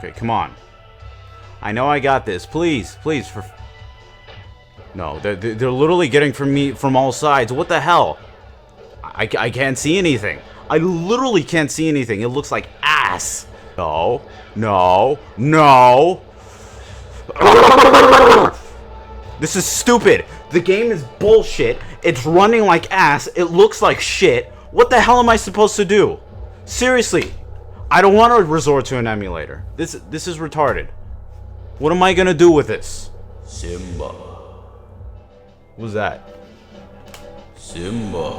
Okay, come on. I know I got this. Please, please. No, they're literally getting from me from all sides. What the hell? I can't see anything. I literally can't see anything. It looks like ass. No, no, no. This is stupid. The game is bullshit. It's running like ass. It looks like shit. What the hell am I supposed to do? Seriously, I don't want to resort to an emulator. This is retarded. What am I gonna do with this? Simba. What was that? Simba.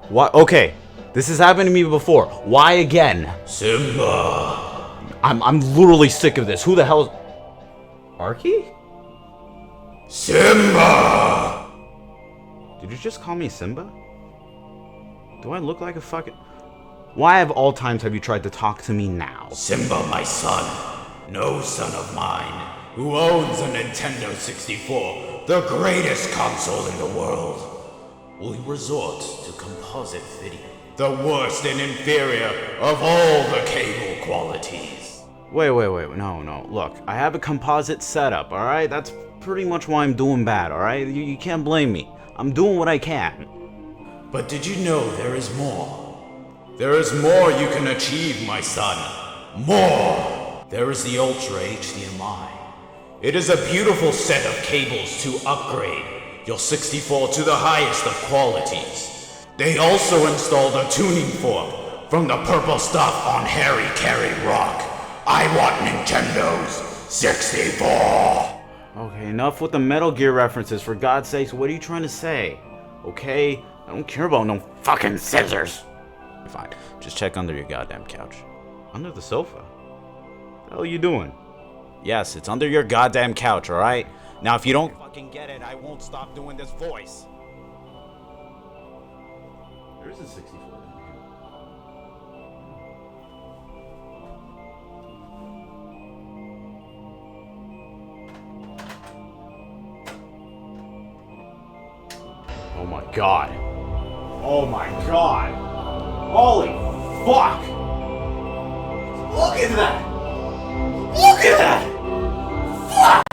What? Okay, this has happened to me before. Why again? Simba. I'm literally sick of this. Who the hell is... Arky? Simba! Did you just call me Simba? Do I look like a fucking... Why of all times have you tried to talk to me now? Simba, my son. No son of mine. Who owns a Nintendo 64, the greatest console in the world, will resort to composite video. The worst and inferior of all the cable qualities. Wait, no. Look, I have a composite setup, alright? That's pretty much why I'm doing bad, alright? You can't blame me. I'm doing what I can. But did you know there is more? There is more you can achieve, my son. More! There is the Ultra HDMI. It is a beautiful set of cables to upgrade your 64 to the highest of qualities. They also installed a tuning fork from the purple stuff on Harry Carry Rock. I want Nintendo's 64. Okay, enough with the Metal Gear references. For God's sakes, what are you trying to say? Okay? I don't care about no fucking scissors. Fine, just check under your goddamn couch. Under the sofa? What the hell are you doing? Yes, it's under your goddamn couch, alright? Now, if you don't fucking get it, I won't stop doing this voice. There is a 64. Oh my god. Oh my god. Holy fuck. Look at that. Look at that. Fuck.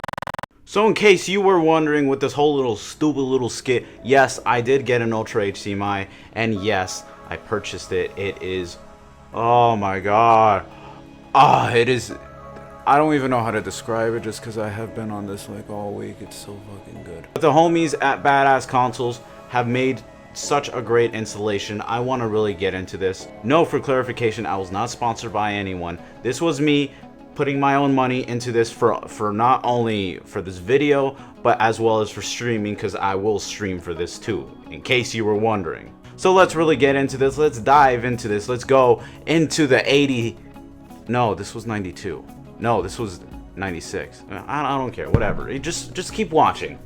So in case you were wondering with this whole little stupid little skit, yes, I did get an Ultra HDMI, and yes, I purchased it. It is, oh my god. It is, I don't even know how to describe it just because I have been on this like all week. It's so fucking good. But the homies at BadAssConsoles have made such a great installation. I want to really get into this. No, for clarification, I was not sponsored by anyone. This was me putting my own money into this for not only for this video, but as well as for streaming, because I will stream for this too, in case you were wondering. So let's really get into this. Let's dive into this. Let's go into the 80. No, this was 92. No, this was 96. I don't care. Whatever. Just keep watching.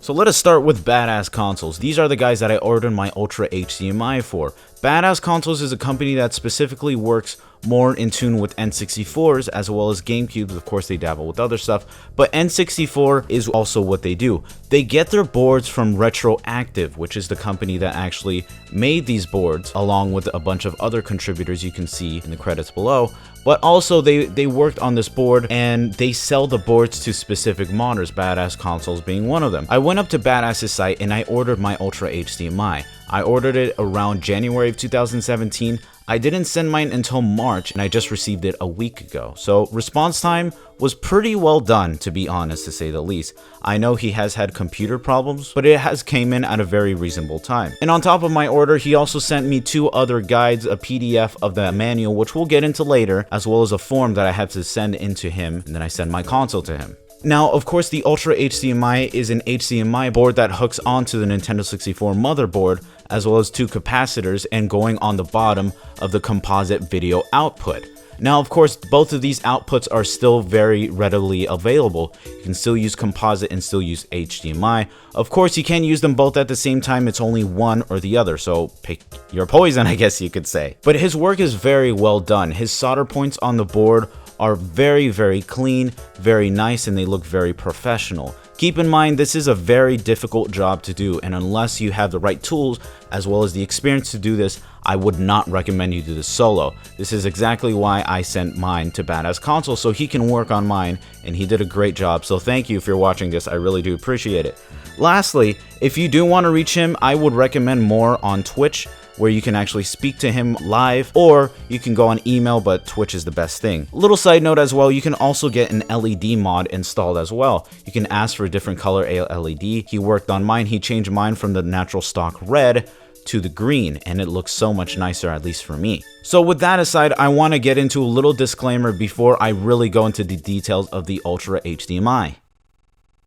So let us start with BadAssConsoles. These are the guys that I ordered my Ultra HDMI for. BadAssConsoles is a company that specifically works more in tune with N64s as well as GameCubes. Of course, they dabble with other stuff, but N64 is also what they do. They get their boards from RetroActive, which is the company that actually made these boards, along with a bunch of other contributors you can see in the credits below. But also they worked on this board and they sell the boards to specific modders, BadAssConsoles being one of them. I went up to Badass's site and I ordered my Ultra HDMI. I ordered it around January of 2017. I didn't send mine until March and I just received it a week ago. So response time was pretty well done, to be honest, to say the least. I know he has had computer problems, but it has came in at a very reasonable time. And on top of my order, he also sent me 2 other guides, a PDF of the manual, which we'll get into later, as well as a form that I have to send into him, and then I send my console to him. Now, of course, the Ultra HDMI is an HDMI board that hooks onto the Nintendo 64 motherboard, as well as 2 capacitors and going on the bottom of the composite video output. Now, of course, both of these outputs are still very readily available. You can still use composite and still use HDMI. Of course, you can't use them both at the same time. It's only one or the other, so pick your poison, I guess you could say. But his work is very well done. His solder points on the board are very, very clean, very nice, and they look very professional. Keep in mind, this is a very difficult job to do, and unless you have the right tools as well as the experience to do this, I would not recommend you do this solo. This is exactly why I sent mine to BadAssConsoles, so he can work on mine, and he did a great job. So thank you if you're watching this, I really do appreciate it. Lastly, if you do want to reach him, I would recommend more on Twitch, where you can actually speak to him live, or you can go on email, but Twitch is the best thing. Little side note as well, you can also get an LED mod installed as well. You can ask for a different color LED. He worked on mine. He changed mine from the natural stock red to the green, and it looks so much nicer, at least for me. So with that aside, I want to get into a little disclaimer before I really go into the details of the Ultra HDMI.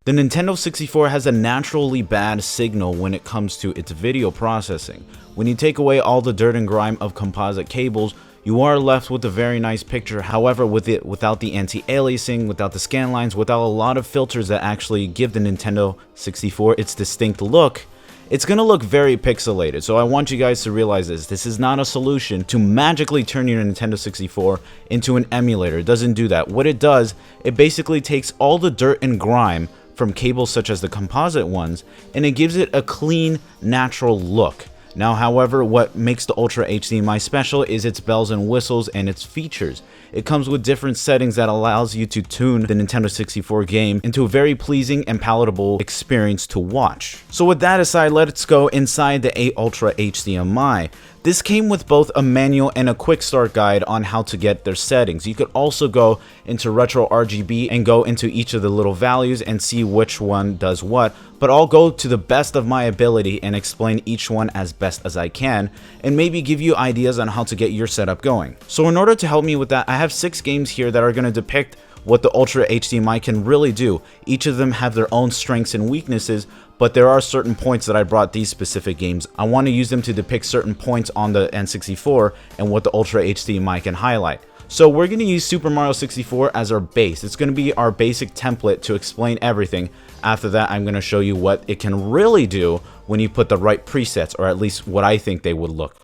The Nintendo 64 has a naturally bad signal when it comes to its video processing. When you take away all the dirt and grime of composite cables, you are left with a very nice picture. However, without the anti-aliasing, without the scan lines, without a lot of filters that actually give the Nintendo 64 its distinct look, it's going to look very pixelated. So I want you guys to realize this. This is not a solution to magically turn your Nintendo 64 into an emulator. It doesn't do that. What it does, it basically takes all the dirt and grime from cables such as the composite ones, and it gives it a clean, natural look. Now, however, what makes the Ultra HDMI special is its bells and whistles and its features. It comes with different settings that allows you to tune the Nintendo 64 game into a very pleasing and palatable experience to watch. So with that aside, let's go inside the Ultra HDMI. This came with both a manual and a quick start guide on how to get their settings. You could also go into RetroRGB and go into each of the little values and see which one does what, but I'll go to the best of my ability and explain each one as best as I can, and maybe give you ideas on how to get your setup going. So in order to help me with that, I have 6 games here that are going to depict what the Ultra HDMI can really do. Each of them have their own strengths and weaknesses, but there are certain points that I brought these specific games. I want to use them to depict certain points on the N64 and what the Ultra HDMI can highlight. So we're going to use Super Mario 64 as our base. It's going to be our basic template to explain everything. After that, I'm going to show you what it can really do when you put the right presets, or at least what I think they would look.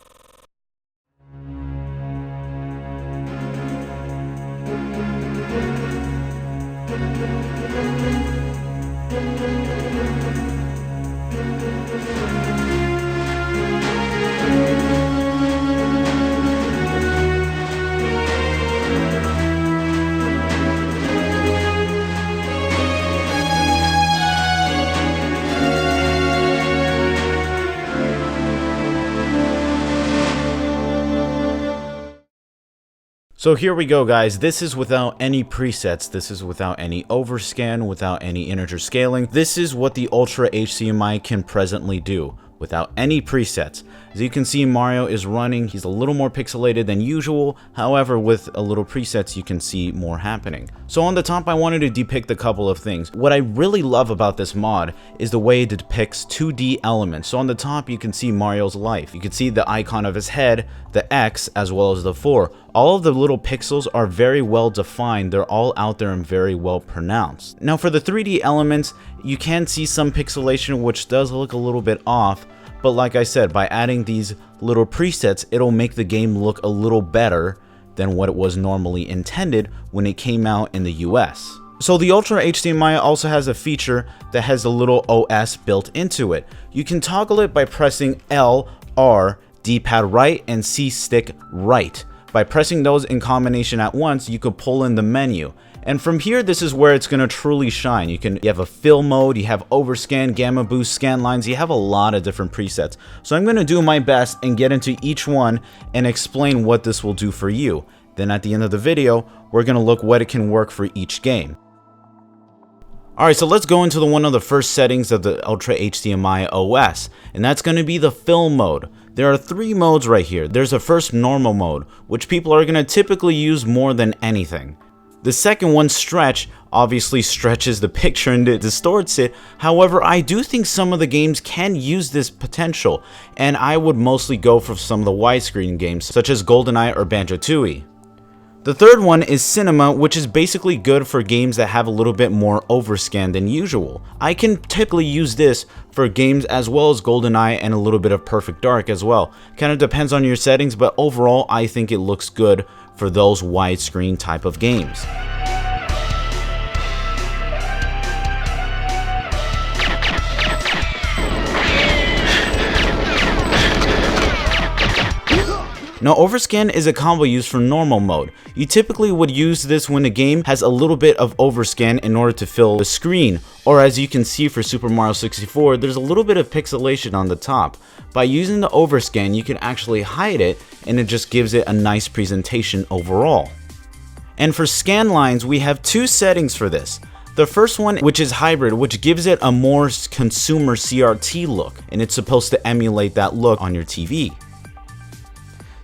So here we go, guys. This is without any presets. This is without any overscan, without any integer scaling. This is what the Ultra HDMI can presently do without any presets. As you can see, Mario is running. He's a little more pixelated than usual. However, with a little presets, you can see more happening. So on the top, I wanted to depict a couple of things. What I really love about this mod is the way it depicts 2D elements. So on the top, you can see Mario's life. You can see the icon of his head, the X, as well as the 4. All of the little pixels are very well defined. They're all out there and very well pronounced. Now for the 3D elements, you can see some pixelation, which does look a little bit off. But like I said, by adding these little presets, it'll make the game look a little better than what it was normally intended when it came out in the US. So the Ultra HDMI also has a feature that has a little OS built into it. You can toggle it by pressing L, R, D-pad right, and C-stick right. By pressing those in combination at once, you could pull in the menu. And from here, this is where it's going to truly shine. You have a fill mode, you have overscan, gamma boost, scan lines, you have a lot of different presets. So I'm going to do my best and get into each one and explain what this will do for you. Then at the end of the video, we're going to look what it can work for each game. Alright, so let's go into one of the first settings of the Ultra HDMI OS, and that's going to be the fill mode. There are 3 modes right here. There's a first normal mode, which people are going to typically use more than anything. The second one, stretch, obviously stretches the picture and it distorts it. However, I do think some of the games can use this potential, and I would mostly go for some of the widescreen games, such as GoldenEye or Banjo-Tooie. The third one is cinema, which is basically good for games that have a little bit more overscan than usual. I can typically use this for games as well as GoldenEye and a little bit of Perfect Dark as well. Kind of depends on your settings, but overall I think it looks good for those widescreen type of games. Now overscan is a combo used for normal mode. You typically would use this when the game has a little bit of overscan in order to fill the screen, or as you can see for Super Mario 64, there's a little bit of pixelation on the top. By using the overscan, you can actually hide it, and it just gives it a nice presentation overall. And for scan lines, we have two settings for this. The first one, which is hybrid, which gives it a more consumer CRT look, and it's supposed to emulate that look on your TV.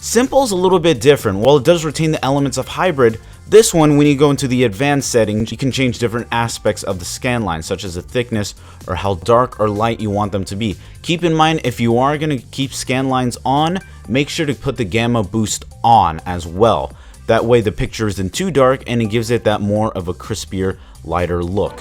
Simple is a little bit different. While it does retain the elements of hybrid, this one, when you go into the advanced settings, you can change different aspects of the scan line, such as the thickness or how dark or light you want them to be. Keep in mind, if you are going to keep scan lines on, make sure to put the gamma boost on as well. That way the picture isn't too dark and it gives it that more of a crispier, lighter look.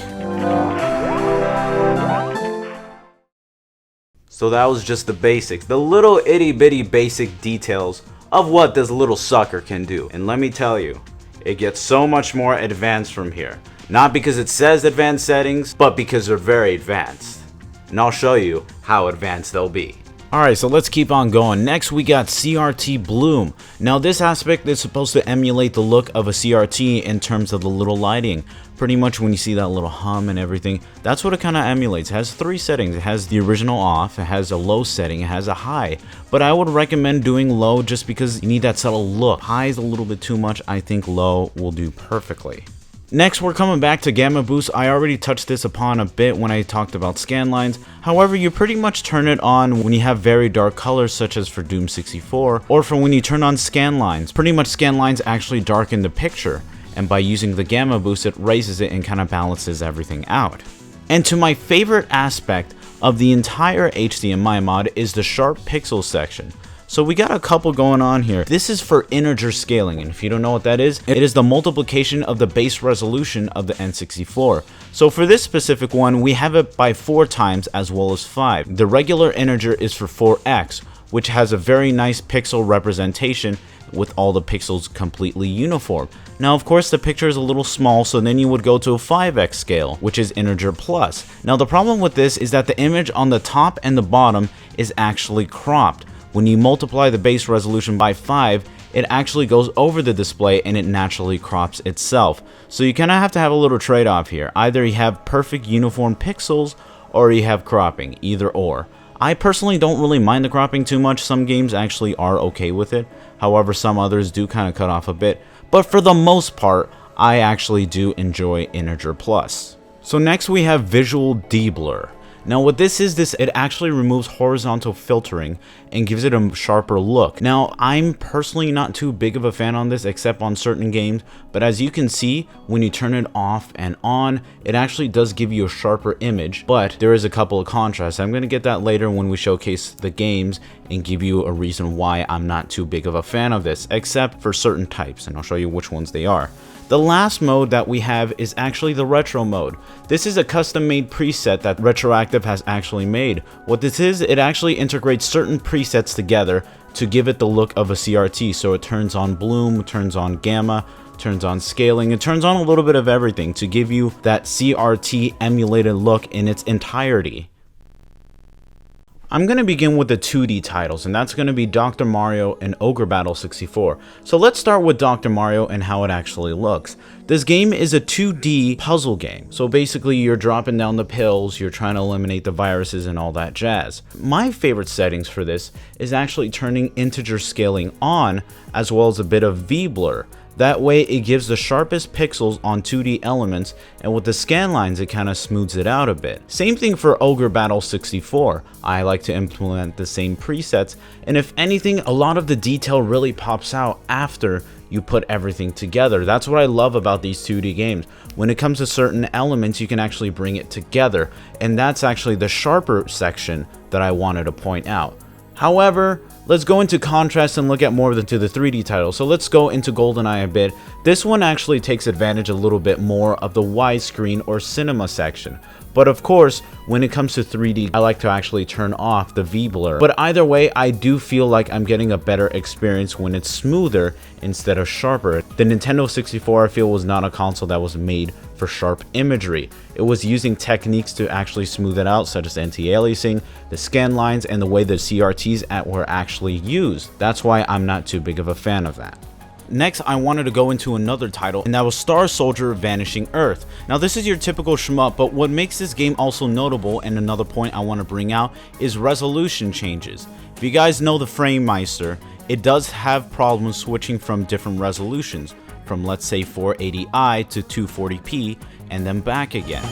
So that was just the basics, the little itty bitty basic details of what this little sucker can do. And let me tell you, it gets so much more advanced from here. Not because it says advanced settings, but because they're very advanced. And I'll show you how advanced they'll be. Alright, so let's keep on going. Next we got Crt Bloom. Now this aspect is supposed to emulate the look of a CRT in terms of the little lighting. Pretty much when you see that little hum and everything, that's what it kind of emulates. It has three settings. It has the original off, it has a low setting, it has a high. But I would recommend doing low just because you need that subtle look. High is a little bit too much. I think low will do perfectly. Next, we're coming back to gamma boost. I already touched this upon a bit when I talked about scan lines. However, you pretty much turn it on when you have very dark colors, such as for Doom 64, or for when you turn on scan lines. Pretty much scan lines actually darken the picture, and by using the gamma boost, it raises it and kind of balances everything out. And to my favorite aspect of the entire HDMI mod is the sharp pixel section. So we got a couple going on here. This is for integer scaling, and if you don't know what that is, it is the multiplication of the base resolution of the N64. So for this specific one, we have it by 4 times as well as 5. The regular integer is for 4x, which has a very nice pixel representation with all the pixels completely uniform. Now of course the picture is a little small, so then you would go to a 5x scale, which is integer plus. Now the problem with this is that the image on the top and the bottom is actually cropped. When you multiply the base resolution by 5, it actually goes over the display and it naturally crops itself. So you kind of have to have a little trade-off here. Either you have perfect uniform pixels or you have cropping, either or. I personally don't really mind the cropping too much. Some games actually are okay with it. However, some others do kind of cut off a bit. But for the most part, I actually do enjoy integer plus. So next we have visual deblur. Now what this is, it actually removes horizontal filtering and gives it a sharper look. Now I'm personally not too big of a fan on this except on certain games, but as you can see, when you turn it off and on, it actually does give you a sharper image, but there is a couple of contrasts. I'm going to get that later when we showcase the games and give you a reason why I'm not too big of a fan of this, except for certain types, and I'll show you which ones they are. The last mode that we have is actually the retro mode. This is a custom made preset that RetroActive has actually made. What this is, it actually integrates certain presets together to give it the look of a CRT. So it turns on bloom, turns on gamma, turns on scaling, it turns on a little bit of everything to give you that CRT emulated look in its entirety. I'm going to begin with the 2D titles, and that's going to be Dr. Mario and Ogre Battle 64. So let's start with Dr. Mario and how it actually looks. This game is a 2D puzzle game. So basically you're dropping down the pills, you're trying to eliminate the viruses and all that jazz. My favorite settings for this is actually turning integer scaling on, as well as a bit of V-blur. That way it gives the sharpest pixels on 2D elements, and with the scan lines it kind of smooths it out a bit. Same thing for Ogre Battle 64. I like to implement the same presets, and if anything, a lot of the detail really pops out after you put everything together. That's what I love about these 2D games. When it comes to certain elements, you can actually bring it together, and that's actually the sharper section that I wanted to point out. However, let's go into contrast and look at more to the 3D titles. So let's go into GoldenEye a bit. This one actually takes advantage a little bit more of the widescreen or cinema section. But of course, when it comes to 3D, I like to actually turn off the V-blur. But either way, I do feel like I'm getting a better experience when it's smoother instead of sharper. The Nintendo 64, I feel, was not a console that was made for sharp imagery. It was using techniques to actually smooth it out, such as anti-aliasing, the scan lines, and the way the CRTs were actually used. That's why I'm not too big of a fan of that. Next, I wanted to go into another title, and that was Star Soldier Vanishing Earth. Now, this is your typical shmup, but what makes this game also notable, and another point I want to bring out, is resolution changes. If you guys know the FrameMeister, it does have problems switching from different resolutions, from let's say 480i to 240p, and then back again.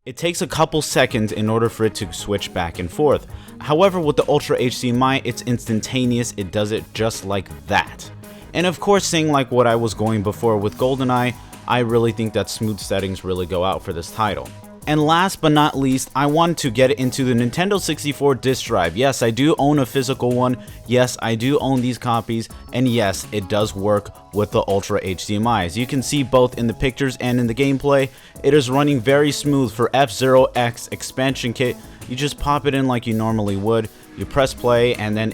It takes a couple seconds in order for it to switch back and forth. However, with the Ultra HDMI, it's instantaneous. It does it just like that. And of course, saying like what I was going before with GoldenEye, I really think that smooth settings really go out for this title. And last but not least, I wanted to get into the Nintendo 64 Disk Drive. Yes, I do own a physical one. Yes, I do own these copies. And yes, it does work with the Ultra HDMI. As you can see both in the pictures and in the gameplay, it is running very smooth for F-Zero X expansion kit. You just pop it in like you normally would. You press play and then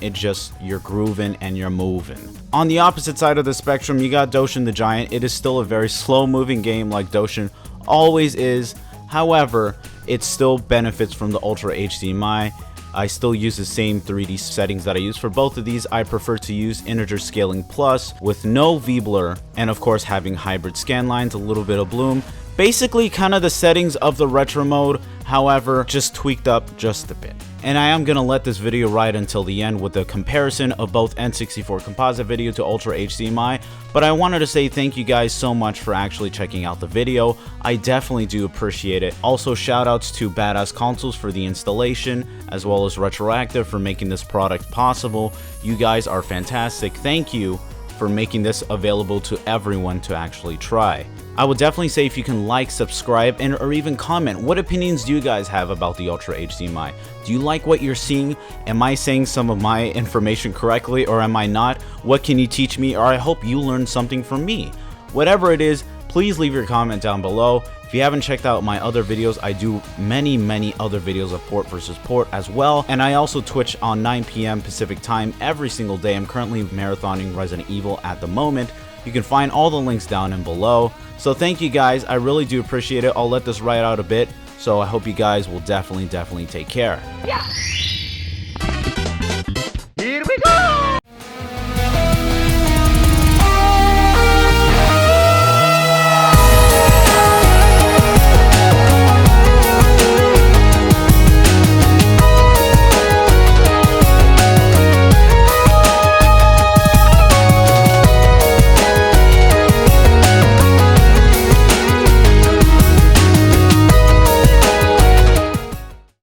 you're grooving and you're moving. On the opposite side of the spectrum, you got Doshin the Giant. It is still a very slow moving game like Doshin always is. However, it still benefits from the Ultra HDMI. I still use the same 3D settings that I use for both of these. I prefer to use integer scaling plus with no V-blur, and of course having hybrid scan lines, a little bit of bloom. Basically kind of the settings of the retro mode, however, just tweaked up just a bit. And I am going to let this video ride until the end with a comparison of both N64 composite video to Ultra HDMI, but I wanted to say thank you guys so much for actually checking out the video. I definitely do appreciate it. Also, shoutouts to BadAssConsoles for the installation, as well as RetroActive for making this product possible. You guys are fantastic. Thank you for making this available to everyone to actually try. I would definitely say if you can like, subscribe, and or even comment, what opinions do you guys have about the Ultra HDMI? Do you like what you're seeing? Am I saying some of my information correctly or am I not? What can you teach me? Or I hope you learned something from me. Whatever it is, please leave your comment down below. If you haven't checked out my other videos, I do many other videos of port versus port as well. And I also Twitch on 9 p.m. Pacific time every single day. I'm currently marathoning Resident Evil at the moment. You can find all the links down and below. So thank you guys. I really do appreciate it. I'll let this ride out a bit. So I hope you guys will definitely take care. Yeah. Here we go!